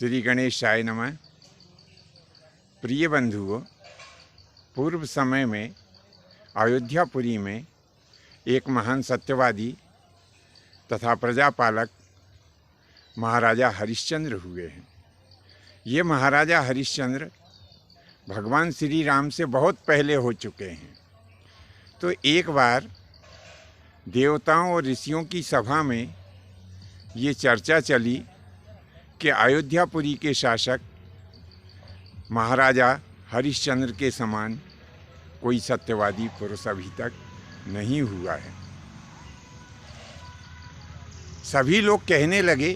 श्री गणेशाय नमः। प्रिय बंधुओं, पूर्व समय में अयोध्यापुरी में एक महान सत्यवादी तथा प्रजापालक महाराजा हरिश्चंद्र हुए हैं। ये महाराजा हरिश्चंद्र भगवान श्री राम से बहुत पहले हो चुके हैं। तो एक बार देवताओं और ऋषियों की सभा में ये चर्चा चली कि अयोध्यापुरी के शासक महाराजा हरिश्चंद्र के समान कोई सत्यवादी पुरुष अभी तक नहीं हुआ है। सभी लोग कहने लगे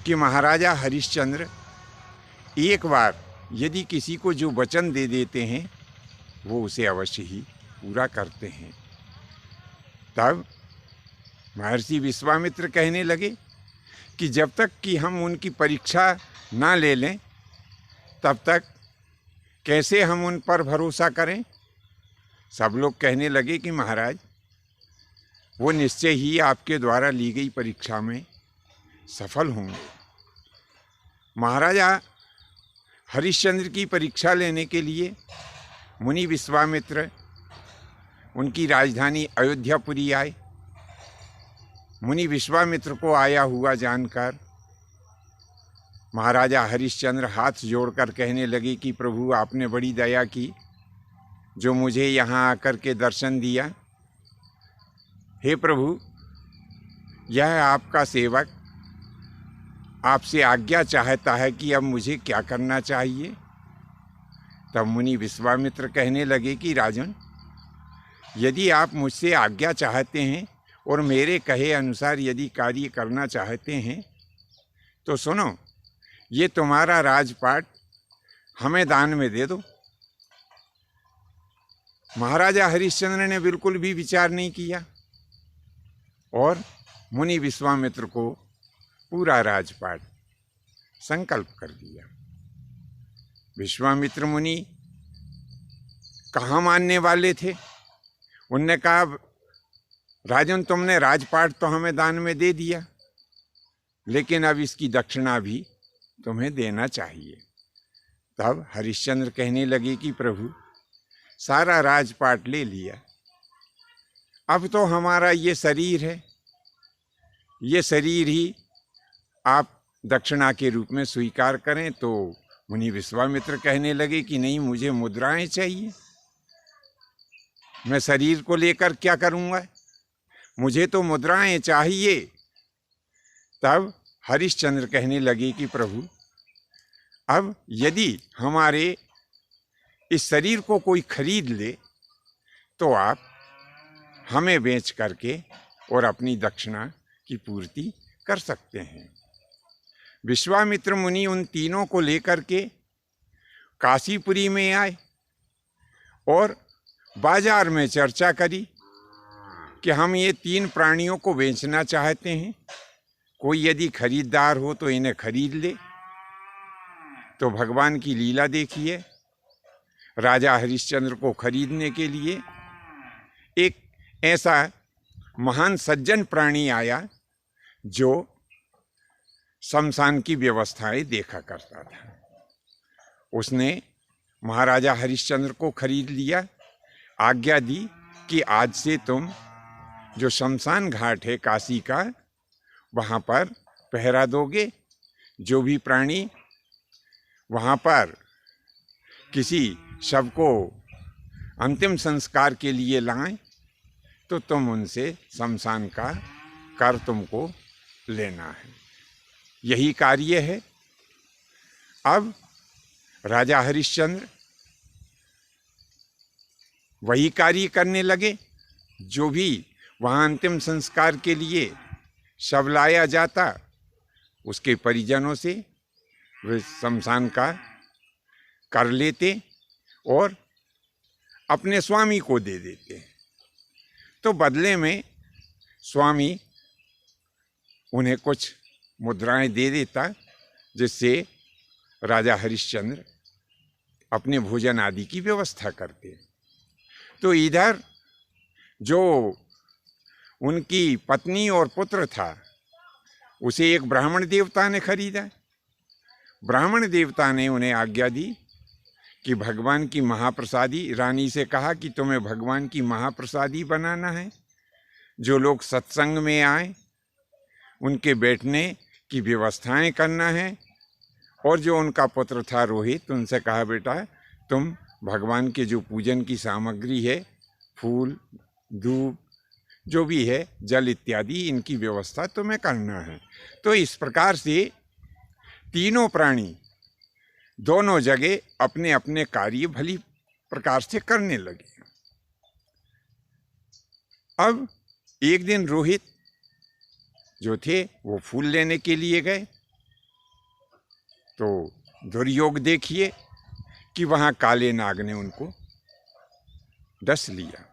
कि महाराजा हरिश्चंद्र एक बार यदि किसी को जो वचन दे देते हैं वो उसे अवश्य ही पूरा करते हैं। तब महर्षि विश्वामित्र कहने लगे कि जब तक कि हम उनकी परीक्षा ना ले लें तब तक कैसे हम उन पर भरोसा करें। सब लोग कहने लगे कि महाराज वो निश्चय ही आपके द्वारा ली गई परीक्षा में सफल होंगे। महाराजा हरिश्चंद्र की परीक्षा लेने के लिए मुनि विश्वामित्र उनकी राजधानी अयोध्यापुरी आए। मुनि विश्वामित्र को आया हुआ जानकर महाराजा हरिश्चंद्र हाथ जोड़कर कहने लगे कि प्रभु, आपने बड़ी दया की जो मुझे यहाँ आकर के दर्शन दिया। हे प्रभु, यह आपका सेवक आपसे आज्ञा चाहता है कि अब मुझे क्या करना चाहिए। तब मुनि विश्वामित्र कहने लगे कि राजन, यदि आप मुझसे आज्ञा चाहते हैं और मेरे कहे अनुसार यदि कार्य करना चाहते हैं तो सुनो, ये तुम्हारा राजपाट हमें दान में दे दो। महाराजा हरिश्चंद्र ने बिल्कुल भी विचार नहीं किया और मुनि विश्वामित्र को पूरा राजपाट संकल्प कर दिया। विश्वामित्र मुनि कहाँ मानने वाले थे। उनने कहा, राजन, तुमने राजपाट तो हमें दान में दे दिया, लेकिन अब इसकी दक्षिणा भी तुम्हें देना चाहिए। तब हरिश्चंद्र कहने लगे कि प्रभु, सारा राजपाट ले लिया, अब तो हमारा ये शरीर है, ये शरीर ही आप दक्षिणा के रूप में स्वीकार करें। तो मुनि विश्वामित्र कहने लगे कि नहीं, मुझे मुद्राएं चाहिए, मैं शरीर को लेकर क्या करूँगा, मुझे तो मुद्राएं चाहिए। तब हरिश्चंद्र कहने लगे कि प्रभु, अब यदि हमारे इस शरीर को कोई खरीद ले तो आप हमें बेच करके और अपनी दक्षिणा की पूर्ति कर सकते हैं। विश्वामित्र मुनि उन तीनों को लेकर के काशीपुरी में आए और बाजार में चर्चा करी कि हम ये तीन प्राणियों को बेचना चाहते हैं, कोई यदि खरीदार हो तो इन्हें खरीद ले। तो भगवान की लीला देखिए, राजा हरिश्चंद्र को खरीदने के लिए एक ऐसा महान सज्जन प्राणी आया जो शमशान की व्यवस्थाएं देखा करता था। उसने महाराजा हरिश्चंद्र को खरीद लिया, आज्ञा दी कि आज से तुम जो शमशान घाट है काशी का, वहाँ पर पहरा दोगे। जो भी प्राणी वहाँ पर किसी शव को अंतिम संस्कार के लिए लाएं तो तुम उनसे शमशान का कर तुमको लेना है। यही कार्य है। अब राजा हरिश्चंद्र वही कार्य करने लगे। जो भी वहाँ अंतिम संस्कार के लिए शव लाया जाता, उसके परिजनों से वे शमशान का कर लेते और अपने स्वामी को दे देते। तो बदले में स्वामी उन्हें कुछ मुद्राएं दे देता, जिससे राजा हरिश्चंद्र अपने भोजन आदि की व्यवस्था करते। तो इधर जो उनकी पत्नी और पुत्र था, उसे एक ब्राह्मण देवता ने खरीदा ब्राह्मण देवता ने उन्हें आज्ञा दी कि भगवान की महाप्रसादी, रानी से कहा कि तुम्हें भगवान की महाप्रसादी बनाना है, जो लोग सत्संग में आए उनके बैठने की व्यवस्थाएं करना है, और जो उनका पुत्र था रोहित, उनसे कहा बेटा तुम भगवान के जो पूजन की सामग्री है, फूल, धूप, जो भी है, जल इत्यादि, इनकी व्यवस्था तुम्हें करना है। तो इस प्रकार से तीनों प्राणी दोनों जगह अपने अपने कार्य भली प्रकार से करने लगे। अब एक दिन रोहित जो थे वो फूल लेने के लिए गए, तो दुर्योग देखिए कि वहां काले नाग ने उनको डस लिया।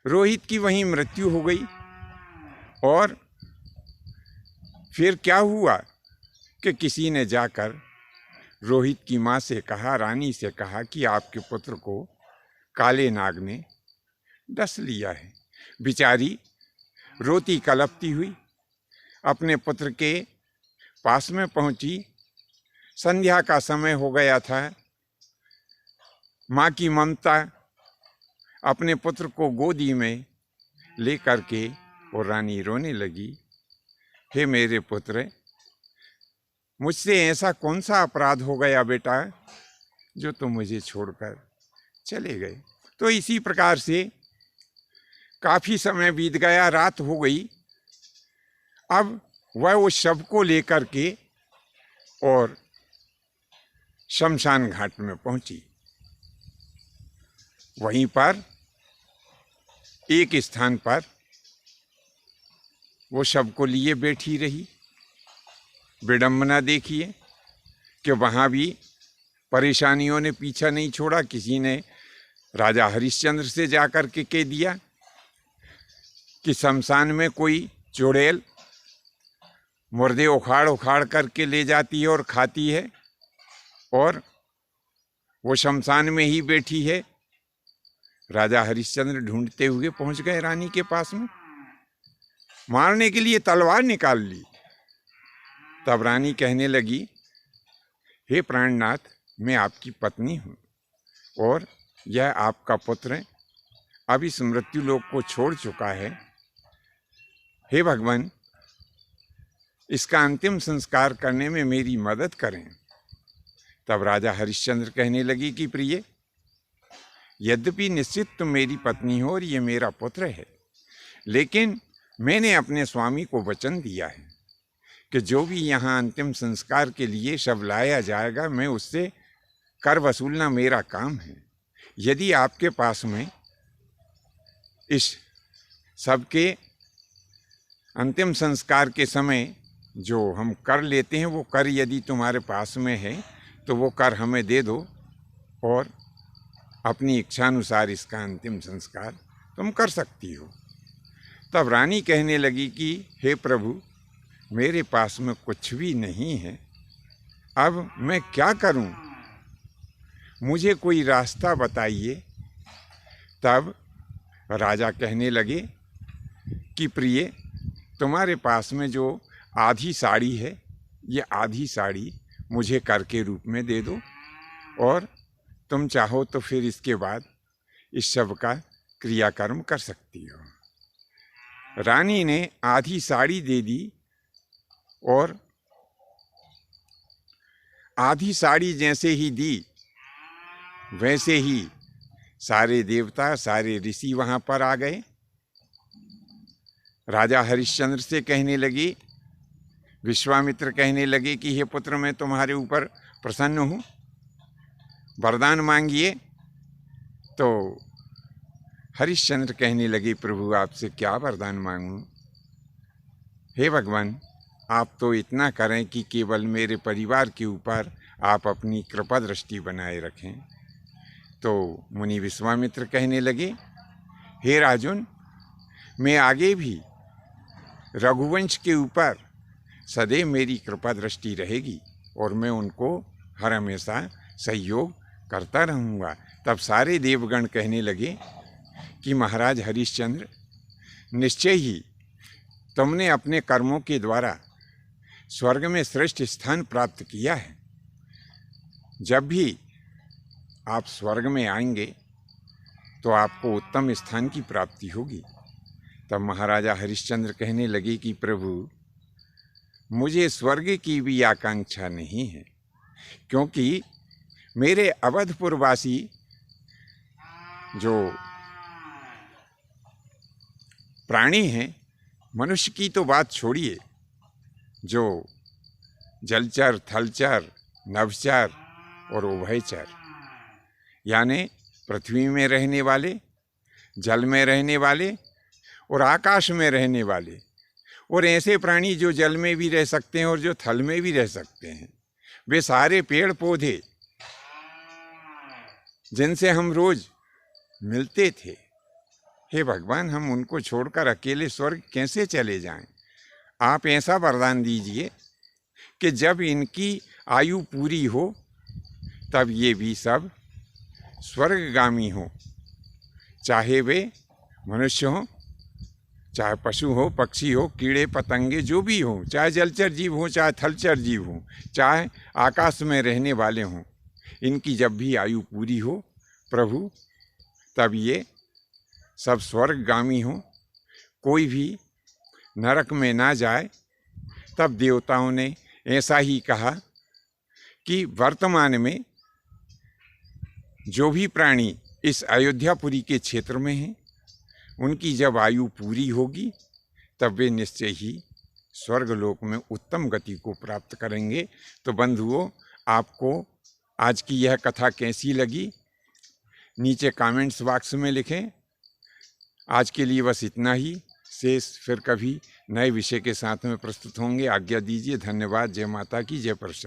रोहित की वहीं मृत्यु हो गई। और फिर क्या हुआ कि किसी ने जाकर रोहित की माँ से कहा, रानी से कहा कि आपके पुत्र को काले नाग ने डस लिया है। बेचारी रोती कलपती हुई अपने पुत्र के पास में पहुंची। संध्या का समय हो गया था। माँ की ममता अपने पुत्र को गोदी में ले करके और रानी रोने लगी, हे मेरे पुत्र, मुझसे ऐसा कौन सा अपराध हो गया बेटा जो तुम मुझे छोड़कर चले गए। तो इसी प्रकार से काफी समय बीत गया, रात हो गई। अब वह उस शव को लेकर के और शमशान घाट में पहुंची। वहीं पर एक स्थान पर वो शव को लिए बैठी रही। विडंबना देखिए कि वहाँ भी परेशानियों ने पीछा नहीं छोड़ा। किसी ने राजा हरिश्चंद्र से जाकर के कह दिया कि शमशान में कोई चुड़ैल मुर्दे उखाड़ उखाड़ करके ले जाती है और खाती है, और वो शमशान में ही बैठी है। राजा हरिश्चंद्र ढूंढते हुए पहुंच गए रानी के पास में, मारने के लिए तलवार निकाल ली। तब रानी कहने लगी, हे प्राणनाथ, मैं आपकी पत्नी हूँ और यह आपका पुत्र अब इस मृत्यु लोक को छोड़ चुका है। हे भगवान, इसका अंतिम संस्कार करने में मेरी मदद करें। तब राजा हरिश्चंद्र कहने लगी कि प्रिय, यद्यपि निश्चित तुम मेरी पत्नी हो और ये मेरा पुत्र है, लेकिन मैंने अपने स्वामी को वचन दिया है कि जो भी यहाँ अंतिम संस्कार के लिए शव लाया जाएगा, मैं उससे कर वसूलना मेरा काम है। यदि आपके पास में इस सब के अंतिम संस्कार के समय जो हम कर लेते हैं, वो कर यदि तुम्हारे पास में है तो वो कर हमें दे दो और अपनी इच्छानुसार इसका अंतिम संस्कार तुम कर सकती हो। तब रानी कहने लगी कि हे प्रभु, मेरे पास में कुछ भी नहीं है, अब मैं क्या करूं? मुझे कोई रास्ता बताइए। तब राजा कहने लगे कि प्रिय, तुम्हारे पास में जो आधी साड़ी है, ये आधी साड़ी मुझे कर के रूप में दे दो, और तुम चाहो तो फिर इसके बाद इस शव का क्रियाकर्म कर सकती हो। रानी ने आधी साड़ी दे दी, और आधी साड़ी जैसे ही दी वैसे ही सारे देवता, सारे ऋषि वहां पर आ गए। राजा हरिश्चंद्र से कहने लगे, विश्वामित्र कहने लगे कि हे पुत्र, मैं तुम्हारे ऊपर प्रसन्न हूँ, वरदान मांगिए। तो हरिश्चंद्र कहने लगे, प्रभु आपसे क्या वरदान मांगूं? हे भगवान, आप तो इतना करें कि केवल मेरे परिवार के ऊपर आप अपनी कृपा दृष्टि बनाए रखें। तो मुनि विश्वामित्र कहने लगे, हे राजन, मैं आगे भी रघुवंश के ऊपर सदैव मेरी कृपा दृष्टि रहेगी और मैं उनको हर हमेशा सहयोग करता रहूँगा। तब सारे देवगण कहने लगे कि महाराज हरिश्चंद्र, निश्चय ही तुमने अपने कर्मों के द्वारा स्वर्ग में श्रेष्ठ स्थान प्राप्त किया है। जब भी आप स्वर्ग में आएंगे तो आपको उत्तम स्थान की प्राप्ति होगी। तब महाराजा हरिश्चंद्र कहने लगे कि प्रभु, मुझे स्वर्ग की भी आकांक्षा नहीं है, क्योंकि मेरे अवधपुरवासी जो प्राणी हैं, मनुष्य की तो बात छोड़िए, जो जलचर, थलचर, नभचर और उभयचर, यानी पृथ्वी में रहने वाले, जल में रहने वाले और आकाश में रहने वाले, और ऐसे प्राणी जो जल में भी रह सकते हैं और जो थल में भी रह सकते हैं, वे सारे पेड़ पौधे जिनसे हम रोज मिलते थे, हे भगवान, हम उनको छोड़कर अकेले स्वर्ग कैसे चले जाएं? आप ऐसा वरदान दीजिए कि जब इनकी आयु पूरी हो तब ये भी सब स्वर्गगामी हो, चाहे वे मनुष्य हो, चाहे पशु हो, पक्षी हो, कीड़े पतंगे जो भी हो, चाहे जलचर जीव हो, चाहे थलचर जीव हो, चाहे आकाश में रहने वाले हों, इनकी जब भी आयु पूरी हो प्रभु, तब ये सब स्वर्गगामी हो, कोई भी नरक में ना जाए। तब देवताओं ने ऐसा ही कहा कि वर्तमान में जो भी प्राणी इस अयोध्यापुरी के क्षेत्र में हैं, उनकी जब आयु पूरी होगी तब वे निश्चय ही स्वर्गलोक में उत्तम गति को प्राप्त करेंगे। तो बंधुओं, आपको आज की यह कथा कैसी लगी नीचे कमेंट्स बॉक्स में लिखें। आज के लिए बस इतना ही, शेष फिर कभी नए विषय के साथ में प्रस्तुत होंगे। आज्ञा दीजिए। धन्यवाद। जय माता की, जय परशुराम।